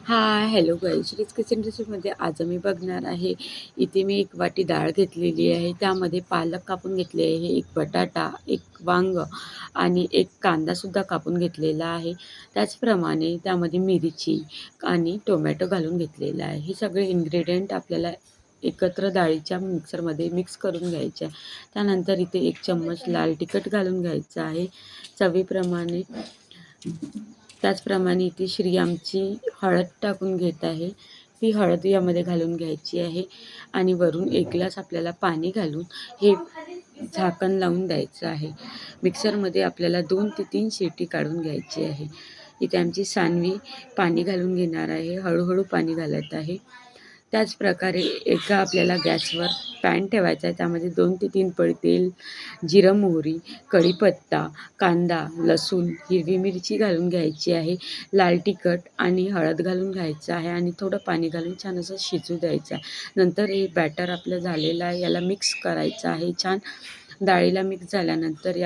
हाय, hello guys. श्रीज kitchen रेसिपीमध्ये आज मी बघणार आहे. इथे मी एक वाटी डाळ घेतलेली आहे. त्यामध्ये पालक कापून घेतले आहे, एक बटाटा, एक वांग आणि एक कांदासुद्धा कापून घेतलेला आहे. त्याचप्रमाणे त्यामध्ये मिरची आणि टोमॅटो घालून घेतलेला आहे. हे सगळे इन्ग्रेडियंट आपल्याला एकत्र डाळीच्या मिक्सरमध्ये मिक्स करून घ्यायचे आहे. त्यानंतर इथे 1 चम्मच लाल तिखट घालून घ्यायचं आहे चवीप्रमाणे. त्याचप्रमाणे इथे श्रीरामची हळद टाकून घेत आहे. ती हळद यामध्ये घालून घ्यायची आहे आणि वरून 1 ग्लास आपल्याला पाणी घालून हे झाकण लावून द्यायचं आहे. मिक्सरमध्ये आपल्याला 2 ते 3 शिटी काढून घ्यायची आहे. इथे आमची सानवी पाणी घालून घेणार आहे. हळूहळू पाणी घालत आहे. त्याचप्रकारे एका आपल्याला गॅसवर पॅन ठेवायचा आहे. त्यामध्ये 2 ते 3 पळी तेल, जिरं, मोहरी, कढीपत्ता, कांदा, लसूण, हिरवी मिरची घालून घ्यायची आहे. लाल तिखट आणि हळद घालून घ्यायचं आहे आणि थोडं पाणी घालून छान असं शिजू द्यायचं आहे. नंतर हे बॅटर आपलं झालेलं आहे. याला मिक्स करायचं आहे छान. डाळीला मिक्स झाल्यानंतर